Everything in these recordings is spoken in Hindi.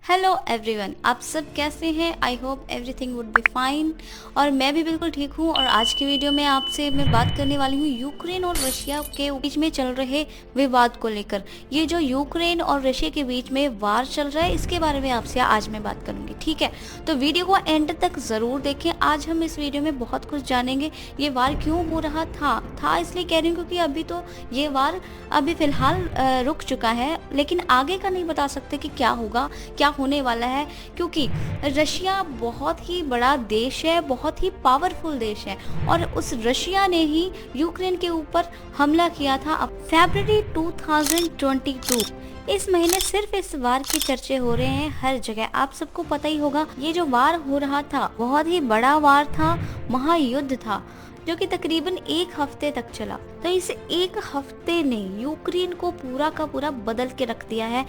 हेलो एवरीवन, आप सब कैसे हैं? I hope everything would be fine. और मैं भी बिल्कुल ठीक हूँ। और आज की वीडियो में आपसे मैं बात करने वाली हूँ यूक्रेन और रशिया के बीच में चल रहे विवाद को लेकर। ये जो यूक्रेन और रशिया के बीच में वार चल रहा है, इसके बारे में आपसे आज मैं बात करूँगी, ठीक है? तो वीडियो को एंड तक ज़रूर देखें। आज हम इस वीडियो में बहुत कुछ जानेंगे। ये वार क्यों हो रहा था इसलिए कह रही हूँ क्योंकि अभी तो ये वार अभी फ़िलहाल रुक चुका है, लेकिन आगे का नहीं बता सकते कि क्या होगा, क्या होने वाला है। क्योंकि रशिया बहुत ही बड़ा देश है, बहुत ही पावरफुल देश है, और उस रशिया ने ही यूक्रेन के ऊपर हमला किया था अब फरवरी 2022। इस महीने सिर्फ इस वार की चर्चे हो रहे हैं हर जगह। आप सबको पता ही होगा, ये जो वार हो रहा था बहुत ही बड़ा वार था, महायुद्ध था, जो कि तकरीबन एक हफ्ते तक चला। तो इस एक हफ्ते ने यूक्रेन को पूरा का पूरा बदल के रख दिया है।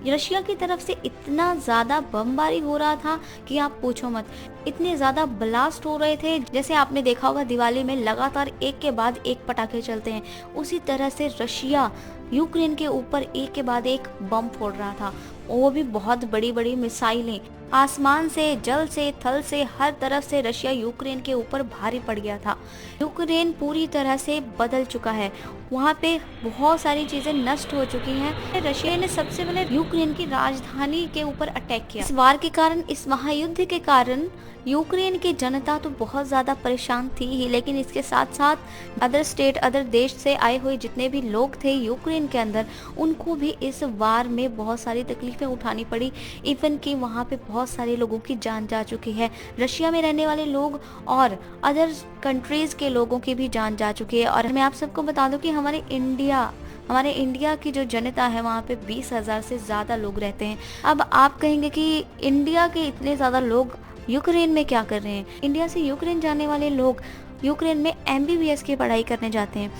रशिया की तरफ से इतना ज़्यादा बमबारी हो रहा था कि आप पूछो मत। इतने ज़्यादा ब्लास्ट हो रहे थे, जैसे आपने देखा होगा दिवाली में लगातार एक के बाद एक पटाखे चलते हैं, उसी तरह से रशिया यूक्रेन के ऊपर एक के बाद एक बम फोड़ रहा था। वो भी बहुत बड़ी बड़ी मिसाइलें, आसमान से, जल से, थल से, हर तरफ से रशिया यूक्रेन के ऊपर भारी पड़ गया था। यूक्रेन पूरी तरह से बदल चुका है, वहाँ पे बहुत सारी चीजें नष्ट हो चुकी हैं। रशिया ने सबसे पहले यूक्रेन की राजधानी के ऊपर अटैक किया। इस वार के कारण, इस महायुद्ध के कारण यूक्रेन की जनता तो बहुत ज़्यादा परेशान थी ही, लेकिन इसके साथ साथ अदर स्टेट, अदर देश से आए हुए जितने भी लोग थे यूक्रेन के अंदर, उनको भी इस वार में बहुत सारी तकलीफें उठानी पड़ी। इवन कि वहाँ पे बहुत सारे लोगों की जान जा चुकी है। रशिया में रहने वाले लोग और अदर कंट्रीज़ के लोगों की भी जान जा चुकी है। और मैं आप सबको बता दूं कि हमारे इंडिया की जो जनता है, वहाँ पे 20,000 से ज़्यादा लोग रहते हैं। अब आप कहेंगे कि इंडिया के इतने ज़्यादा लोग यूक्रेन में क्या कर रहे हैं? इंडिया से यूक्रेन जाने वाले लोग यूक्रेन में MBBS की पढ़ाई करने जाते हैं।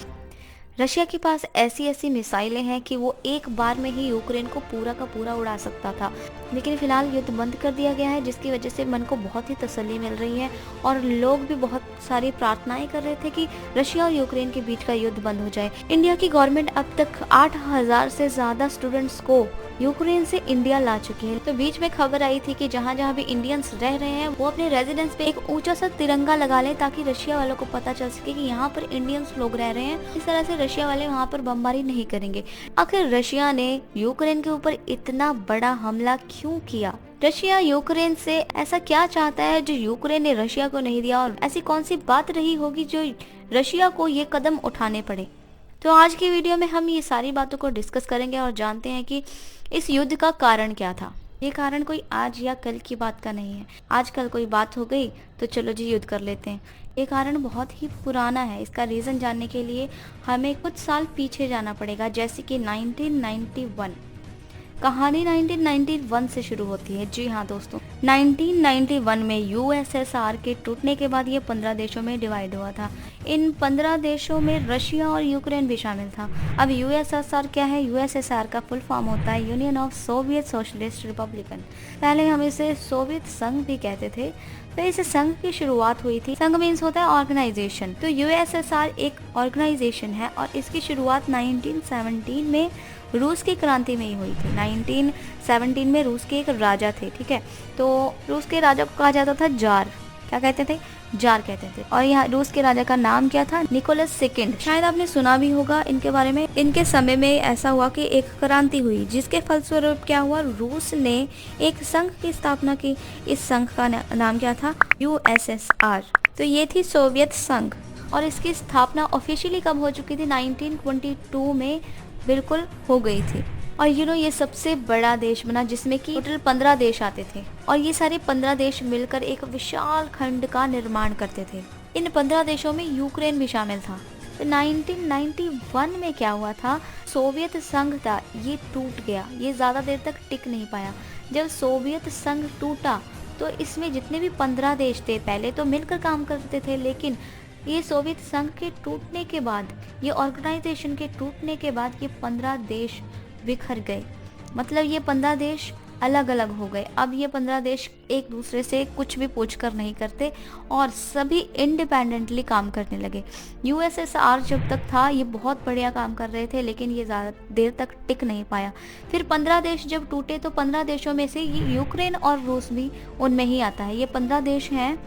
रशिया के पास ऐसी ऐसी मिसाइलें हैं कि वो एक बार में ही यूक्रेन को पूरा का पूरा उड़ा सकता था। लेकिन फिलहाल युद्ध बंद कर दिया गया है, जिसकी वजह से मन को बहुत ही तसल्ली मिल रही है, और लोग भी बहुत सारी प्रार्थनाएं कर रहे थे कि रशिया और यूक्रेन के बीच का युद्ध बंद हो जाए। इंडिया की गवर्नमेंट अब तक 8,000 से ज्यादा स्टूडेंट्स को यूक्रेन से इंडिया ला चुकी है। तो बीच में खबर आई थी कि जहाँ जहाँ भी इंडियंस रह रहे हैं, वो अपने रेजिडेंस पे एक ऊंचा सा तिरंगा लगा लें, ताकि रशिया वालों को पता चल सके कि यहाँ पर इंडियंस लोग रह रहे हैं। इस तरह से रशिया वाले वहाँ पर बमबारी नहीं करेंगे। आखिर रशिया ने यूक्रेन के ऊपर इतना बड़ा हमला क्यों किया? रशिया यूक्रेन से ऐसा क्या चाहता है जो यूक्रेन ने रशिया को नहीं दिया? और ऐसी कौन सी बात रही होगी जो रशिया को ये कदम उठाने पड़े? तो आज की वीडियो में हम ये सारी बातों को डिस्कस करेंगे और जानते हैं कि इस युद्ध का कारण क्या था। ये कारण कोई आज या कल की बात का नहीं है। आज कल कोई बात हो गई तो चलो जी युद्ध कर लेते हैं। ये कारण बहुत ही पुराना है। इसका रीज़न जानने के लिए हमें कुछ साल पीछे जाना पड़ेगा, जैसे कि 1991। कहानी 1991 से शुरू होती है। जी हाँ दोस्तों, 1991 में USSR के टूटने के बाद ये 15 देशों में डिवाइड हुआ था। इन 15 देशों में रशिया और यूक्रेन भी शामिल था। अब USSR क्या है? USSR का फुल फॉर्म होता है union of Soviet socialist Republican. पहले हम इसे सोवियत संघ भी कहते थे। तो इस संघ की शुरुआत हुई थी। संघ मीन्स होता है ऑर्गेनाइजेशन। तो USSR एक ऑर्गेनाइजेशन है, और इसकी शुरुआत 1917 में रूस की क्रांति में ही हुई थी। 1917 में रूस के एक राजा थे, ठीक है? तो रूस के राजा को कहा जाता था जार। क्या कहते थे? जार कहते थे। और यहाँ रूस के राजा का नाम क्या था? Nicholas second. शायद आपने सुना भी होगा इनके बारे में। इनके समय में ऐसा हुआ कि एक क्रांति हुई, जिसके फलस्वरूप क्या हुआ? रूस ने एक संघ की स्थापना की। इस संघ का नाम क्या था? USSR। तो ये थी सोवियत संघ, और इसकी स्थापना ऑफिशियली कब हो चुकी थी? 1922 में बिल्कुल हो गई थी। और ये सबसे बड़ा देश बना, जिसमें कि टोटल 15 देश आते थे, और ये सारे 15 देश मिलकर एक विशाल खंड का निर्माण करते थे। इन 15 देशों में यूक्रेन भी शामिल था। तो 1991 में क्या हुआ था? सोवियत संघ था, ये टूट गया। ये ज़्यादा देर तक टिक नहीं पाया। जब सोवियत संघ टूटा तो इसमें जितने भी 15 देश थे, पहले तो मिलकर काम करते थे, लेकिन ये सोवियत संघ के टूटने के बाद, ये ऑर्गेनाइजेशन के टूटने के बाद, ये 15 देश बिखर गए। मतलब ये 15 देश अलग अलग हो गए। अब ये 15 देश एक दूसरे से कुछ भी पूछकर नहीं करते और सभी इंडिपेंडेंटली काम करने लगे। यूएसएसआर जब तक था ये बहुत बढ़िया काम कर रहे थे, लेकिन ये ज़्यादा देर तक टिक नहीं पाया। फिर 15 देश जब टूटे तो 15 देशों में से ये यूक्रेन और रूस भी उनमें ही आता है। ये 15 देश हैं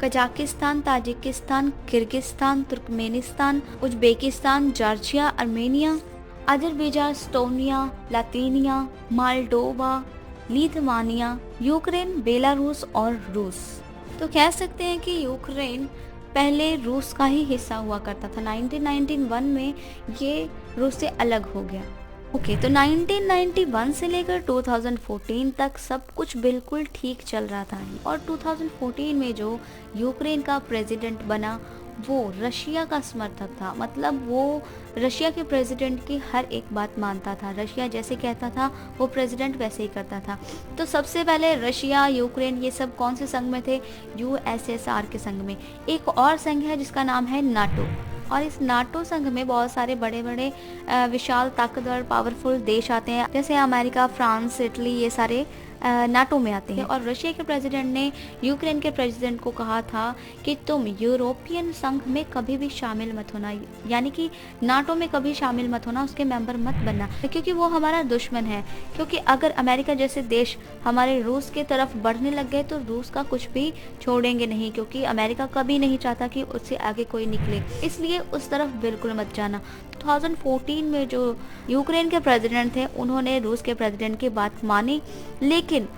Kazakhstan, Tajikistan, Kyrgyzstan, Turkmenistan, Uzbekistan, Georgia, Armenia, Azerbaijan, Estonia, Latvia, Moldova, Lithuania, Ukraine, Belarus और रूस। तो कह सकते हैं कि यूक्रेन पहले रूस का ही हिस्सा हुआ करता था। 1991 में ये रूस से अलग हो गया। ओके, तो 1991 से लेकर 2014 तक सब कुछ बिल्कुल ठीक चल रहा था और 2014 में जो यूक्रेन का प्रेसिडेंट बना वो रशिया का समर्थक था। मतलब वो रशिया के प्रेसिडेंट की हर एक बात मानता था। रशिया जैसे कहता था वो प्रेसिडेंट वैसे ही करता था। तो सबसे पहले रशिया, यूक्रेन ये सब कौन से संघ में थे? यूएसएसआर के संघ में। एक और संघ है जिसका नाम है नाटो, और इस नाटो संघ में बहुत सारे बड़े बड़े विशाल ताकतवर पावरफुल देश आते हैं, जैसे अमेरिका, फ्रांस, इटली, ये सारे नाटो में आते हैं। और रशिया के प्रेसिडेंट ने यूक्रेन के प्रेसिडेंट को कहा था कि तुम यूरोपियन संघ में कभी भी शामिल मत होना, यानी कि नाटो में कभी शामिल मत होना, उसके मेंबर मत बनना, क्योंकि वो हमारा दुश्मन है। क्योंकि अगर अमेरिका जैसे देश हमारे रूस के तरफ बढ़ने लग गए तो रूस का कुछ भी छोड़ेंगे नहीं, क्योंकि अमेरिका कभी नहीं चाहता कि उससे आगे कोई निकले, इसलिए उस तरफ बिल्कुल मत जाना। 2014 में जो यूक्रेन के प्रेसिडेंट थे उन्होंने रूस के प्रेसिडेंट की बात मानी, लेकिन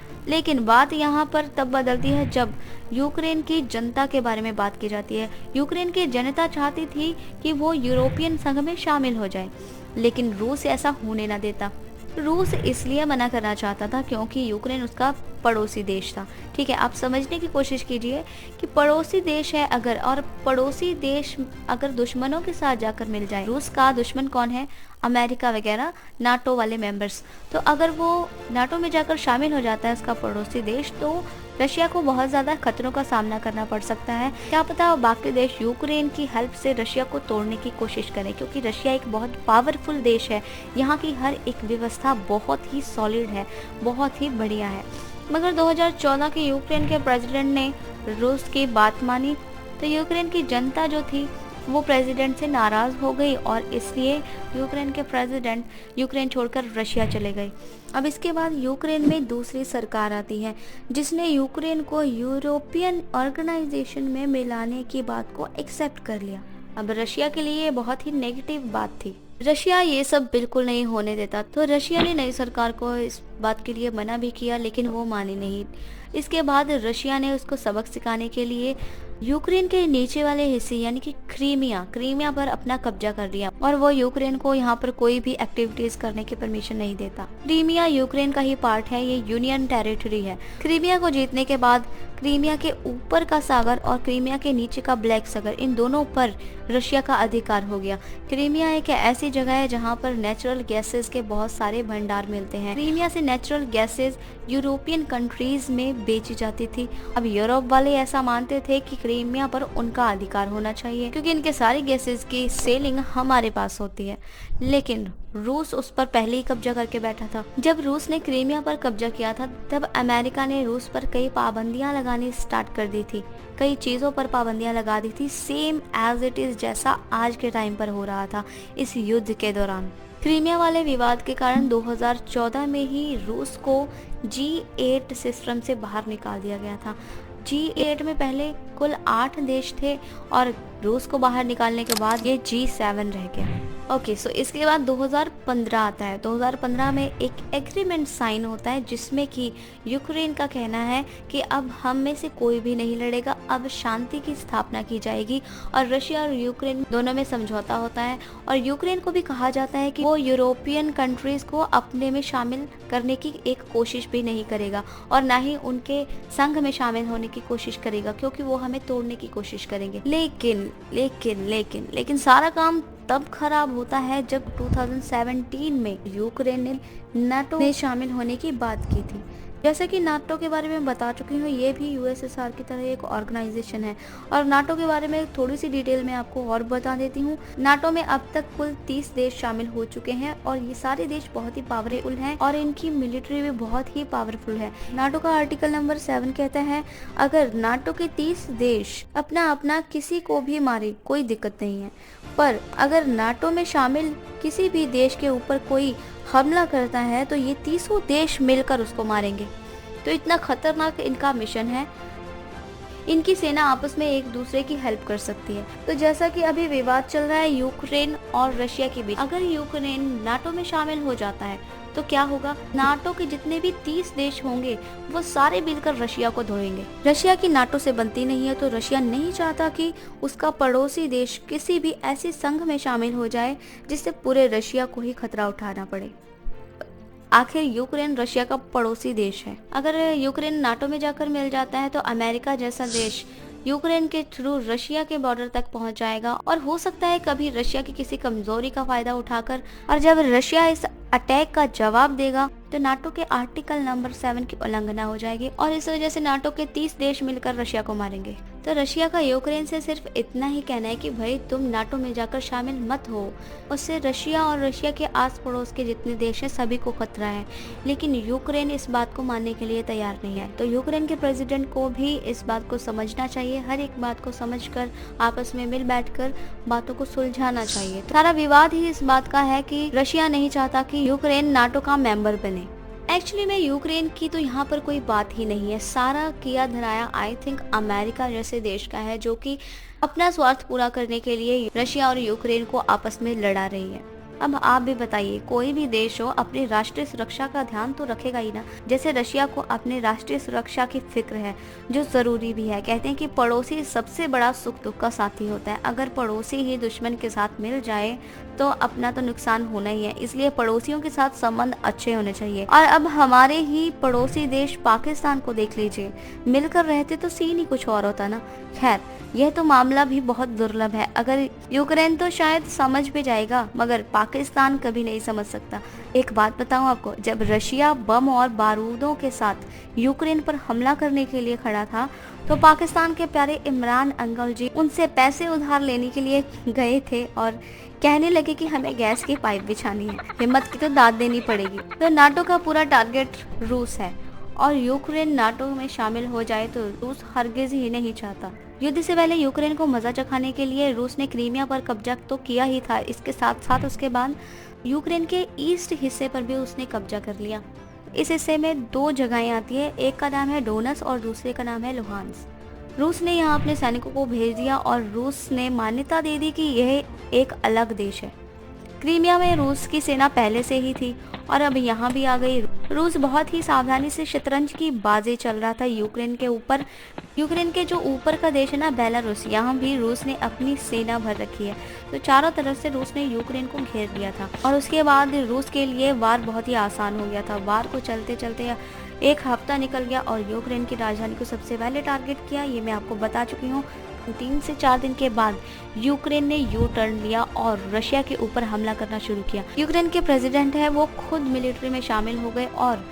बात यहाँ पर तब बदलती है जब यूक्रेन की जनता के बारे में बात की जाती है। यूक्रेन की जनता चाहती थी कि वो यूरोपियन संघ में शामिल हो जाए, लेकिन रूस ऐसा होने ना देता। रूस इसलिए मना करना चाहता था क्योंकि यूक्रेन उसका पड़ोसी देश था। ठीक है, आप समझने की कोशिश कीजिए कि पड़ोसी देश है अगर, और पड़ोसी देश अगर दुश्मनों के साथ जाकर मिल जाए। रूस का दुश्मन कौन है? अमेरिका वगैरह, नाटो वाले मेंबर्स। तो अगर वो नाटो में जाकर शामिल हो जाता है उसका पड़ोसी देश, तो रशिया को बहुत ज़्यादा खतरों का सामना करना पड़ सकता है। क्या पता बाकी देश यूक्रेन की हेल्प से रशिया को तोड़ने की कोशिश करें, क्योंकि रशिया एक बहुत पावरफुल देश है। यहाँ की हर एक व्यवस्था बहुत ही सॉलिड है, बहुत ही बढ़िया है। मगर 2014 के यूक्रेन के प्रेसिडेंट ने रूस की बात मानी तो यूक्रेन की जनता जो थी वो प्रेसिडेंट से नाराज़ हो गई और इसलिए यूक्रेन के प्रेसिडेंट यूक्रेन छोड़कर रशिया चले गए। अब इसके बाद यूक्रेन में दूसरी सरकार आती है जिसने यूक्रेन को यूरोपियन ऑर्गेनाइजेशन में मिलाने की बात को एक्सेप्ट कर लिया। अब रशिया के लिए ये बहुत ही नेगेटिव बात थी। रशिया ये सब बिल्कुल नहीं होने देता, तो रशिया ने नई सरकार को इस बात के लिए मना भी किया, लेकिन वो मानी नहीं। इसके बाद रशिया ने उसको सबक सिखाने के लिए यूक्रेन के नीचे वाले हिस्से यानी कि क्रीमिया पर अपना कब्जा कर लिया और वो यूक्रेन को यहाँ पर कोई भी एक्टिविटीज करने की परमिशन नहीं देता। क्रीमिया यूक्रेन का ही पार्ट है, ये यूनियन टेरिटरी है। क्रीमिया को जीतने के बाद क्रीमिया के ऊपर का सागर और क्रीमिया के नीचे का ब्लैक सागर, इन दोनों पर रशिया का अधिकार हो गया। क्रीमिया एक ऐसी जगह है जहाँ पर नेचुरल गैसेस के बहुत सारे भंडार मिलते हैं। क्रीमिया से नेचुरल गैसेस यूरोपियन कंट्रीज में बेची जाती थी। अब यूरोप वाले ऐसा मानते थे कि क्रीमिया पर उनका अधिकार होना चाहिए क्योंकि इनके सारी गैसेस की सेलिंग हमारे पास होती है, लेकिन रूस उस पर पहले ही कब्जा करके बैठा था। जब रूस ने क्रीमिया पर कब्जा किया था तब अमेरिका ने रूस पर कई पाबंदियां लगानी स्टार्ट कर दी थी, कई चीज़ों पर पाबंदियां लगा दी थी, सेम एज इट इज़ जैसा आज के टाइम पर हो रहा था इस युद्ध के दौरान। क्रीमिया वाले विवाद के कारण 2014 में ही रूस को G8 सिस्टम से बाहर निकाल दिया गया था। G8 में पहले कुल 8 देश थे और रूस को बाहर निकालने के बाद ये G7 रह गया। ओके, सो इसके बाद 2015 आता है। 2015 में एक एग्रीमेंट साइन होता है जिसमें कि यूक्रेन का कहना है कि अब हम में से कोई भी नहीं लड़ेगा, अब शांति की स्थापना की जाएगी और रशिया और यूक्रेन दोनों में समझौता होता है और यूक्रेन को भी कहा जाता है कि वो यूरोपियन कंट्रीज को अपने में शामिल करने की एक कोशिश भी नहीं करेगा और ना ही उनके संघ में शामिल होने की कोशिश करेगा क्योंकि वो हमें तोड़ने की कोशिश करेंगे। लेकिन सारा काम तब खराब होता है जब 2017 में यूक्रेन ने नाटो में शामिल होने की बात की थी। जैसे कि नाटो के बारे में बता चुकी हूँ, ये भी यूएसएसआर की तरह एक ऑर्गेनाइजेशन है। और नाटो के बारे में थोड़ी सी डिटेल में आपको और बता देती हूँ। नाटो में अब तक कुल 30 देश शामिल हो चुके हैं और ये सारे देश बहुत ही पावरफुल हैं और इनकी मिलिट्री भी बहुत ही पावरफुल है। नाटो का आर्टिकल नंबर 7 कहता है, अगर नाटो के 30 देश अपना अपना किसी को भी मारे कोई दिक्कत नहीं है, पर अगर नाटो में शामिल किसी भी देश के ऊपर कोई हमला करता है तो ये 30 देश मिलकर उसको मारेंगे। तो इतना खतरनाक इनका मिशन है। इनकी सेना आपस में एक दूसरे की हेल्प कर सकती है। तो जैसा कि अभी विवाद चल रहा है यूक्रेन और रशिया के बीच, अगर यूक्रेन नाटो में शामिल हो जाता है तो क्या होगा, नाटो के जितने भी 30 देश होंगे वो सारे मिलकर रशिया को धोएंगे। रशिया की नाटो से बनती नहीं है, तो रशिया नहीं चाहता कि उसका पड़ोसी देश किसी भी ऐसी संघ में शामिल हो जाए जिससे पूरे रशिया को ही खतरा उठाना पड़े। आखिर यूक्रेन रशिया का पड़ोसी देश है। अगर यूक्रेन नाटो में जाकर मिल जाता है तो अमेरिका जैसा देश यूक्रेन के थ्रू रशिया के बॉर्डर तक पहुंच जाएगा और हो सकता है कभी रशिया की किसी कमजोरी का फायदा उठाकर, और जब रशिया इस अटैक का जवाब देगा तो नाटो के आर्टिकल नंबर 7 की उल्लंघना हो जाएगी और इस वजह से नाटो के 30 देश मिलकर रशिया को मारेंगे। तो रशिया का यूक्रेन से सिर्फ इतना ही कहना है कि भाई तुम नाटो में जाकर शामिल मत हो। उससे रशिया और रशिया के आस पड़ोस के जितने देश हैं सभी को खतरा है, लेकिन यूक्रेन इस बात को मानने के लिए तैयार नहीं है। तो यूक्रेन के प्रेसिडेंट को भी इस बात को समझना चाहिए, हर एक बात को समझकर आपस में मिल बैठकर बातों को सुलझाना चाहिए। सारा विवाद ही इस बात का है कि रशिया नहीं चाहता कि यूक्रेन नाटो का मेंबर बने। एक्चुअली में यूक्रेन की तो यहाँ पर कोई बात ही नहीं है, सारा किया धराया आई थिंक अमेरिका जैसे देश का है, जो कि अपना स्वार्थ पूरा करने के लिए रशिया और यूक्रेन को आपस में लड़ा रही है। अब आप भी बताइए, कोई भी देश हो अपनी राष्ट्रीय सुरक्षा का ध्यान तो रखेगा ही ना। जैसे रशिया को अपने राष्ट्रीय सुरक्षा की फिक्र है, जो जरूरी भी है। कहते हैं कि पड़ोसी सबसे बड़ा सुख दुख का साथी होता है। अगर पड़ोसी ही दुश्मन के साथ मिल जाए तो अपना तो नुकसान होना ही है, इसलिए पड़ोसियों के साथ संबंध अच्छे होने चाहिए। और अब हमारे ही पड़ोसी देश पाकिस्तान को देख लीजिए, मिलकर रहते तो सीन ही कुछ और होता ना। खैर, यह तो मामला भी बहुत दुर्लभ है। अगर यूक्रेन तो शायद समझ भी जाएगा, मगर पाकिस्तान कभी नहीं समझ सकता। एक बात बताऊं आपको, जब रशिया बम और बारूदों के साथ यूक्रेन पर हमला करने के लिए खड़ा था तो पाकिस्तान के प्यारे इमरान अंकल जी उनसे पैसे उधार लेने के लिए गए थे और कहने लगे कि हमें गैस की पाइप बिछानी है। हिम्मत की तो दाद देनी पड़ेगी। तो नाटो का पूरा टारगेट रूस है और यूक्रेन नाटो में शामिल हो जाए तो रूस हरगिज ही नहीं चाहता। युद्ध से पहले यूक्रेन को मजा चखाने के लिए रूस ने क्रीमिया पर कब्जा तो किया ही था, इसके साथ साथ उसके बाद यूक्रेन के ईस्ट हिस्से पर भी उसने कब्जा कर लिया। इस हिस्से में 2 जगहें आती है, एक का नाम है डोनस और दूसरे का नाम है लुहांस्क। रूस ने यहाँ अपने सैनिकों को भेज दिया और रूस ने मान्यता दे दी कि यह एक अलग देश है। क्रीमिया में रूस की सेना पहले से ही थी और अब यहाँ भी आ गई। रूस बहुत ही सावधानी से शतरंज की बाजी चल रहा था यूक्रेन के ऊपर। यूक्रेन के जो ऊपर का देश है ना बेलारूस, यहाँ भी रूस ने अपनी सेना भर रखी है। तो चारों तरफ से रूस ने यूक्रेन को घेर लिया था और उसके बाद रूस के लिए वार बहुत ही आसान हो गया था। वार को चलते चलते 1 हफ्ता निकल गया और यूक्रेन की राजधानी को सबसे पहले टारगेट किया, ये मैं आपको बता चुकी हूँ। 3 से 4 दिन के बाद यूक्रेन ने यू टर्न लिया और रशिया के ऊपर हमला करना शुरू किया। यूक्रेन के प्रेसिडेंट है वो खुद मिलिट्री में शामिल हो गए और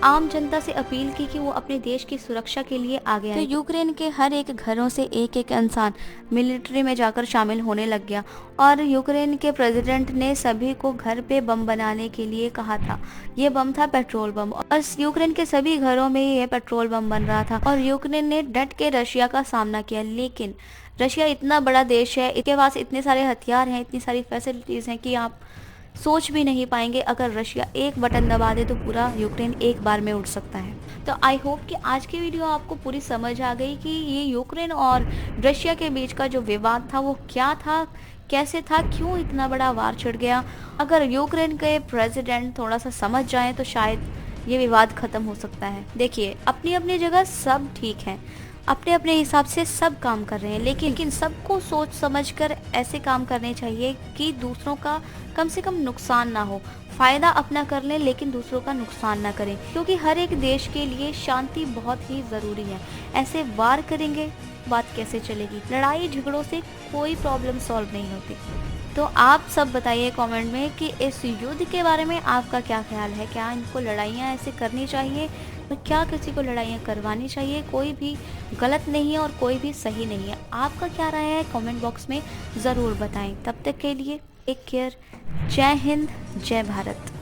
आम जनता से अपील की कि वो अपने देश की सुरक्षा के लिए आगे आए। तो यूक्रेन के हर एक घरों से एक एक इंसान मिलिट्री में जाकर शामिल होने लग गया और यूक्रेन के प्रेसिडेंट ने सभी को घर पे बम बनाने के लिए कहा था। ये बम था पेट्रोल बम और यूक्रेन के सभी घरों में ये पेट्रोल बम बन रहा था और यूक्रेन ने डट के रशिया का सामना किया। लेकिन रशिया इतना बड़ा देश है, इसके पास इतने सारे हथियार हैं, इतनी सारी फैसिलिटीज हैं कि आप सोच भी नहीं पाएंगे। अगर रशिया एक बटन दबा दे तो पूरा यूक्रेन एक बार में उठ सकता है। तो आई होप कि आज की वीडियो आपको पूरी समझ आ गई कि ये यूक्रेन और रशिया के बीच का जो विवाद था वो क्या था, कैसे था, क्यों इतना बड़ा वार छिड़ गया। अगर यूक्रेन के प्रेसिडेंट थोड़ा सा समझ जाए तो शायद ये विवाद खत्म हो सकता है। देखिए, अपनी अपनी जगह सब ठीक है, अपने अपने हिसाब से सब काम कर रहे हैं, लेकिन सबको सोच समझकर ऐसे काम करने चाहिए कि दूसरों का कम से कम नुकसान ना हो। फायदा अपना कर लें लेकिन दूसरों का नुकसान ना करें, क्योंकि हर एक देश के लिए शांति बहुत ही ज़रूरी है। ऐसे वार करेंगे बात कैसे चलेगी? लड़ाई झगड़ों से कोई प्रॉब्लम सॉल्व नहीं होती। तो आप सब बताइए कमेंट में कि इस युद्ध के बारे में आपका क्या ख्याल है। क्या इनको लड़ाइयाँ ऐसे करनी चाहिए और क्या किसी को लड़ाइयाँ करवानी चाहिए? कोई भी गलत नहीं है और कोई भी सही नहीं है। आपका क्या राय है कमेंट बॉक्स में ज़रूर बताएं। तब तक के लिए टेक केयर। जय हिंद, जय भारत।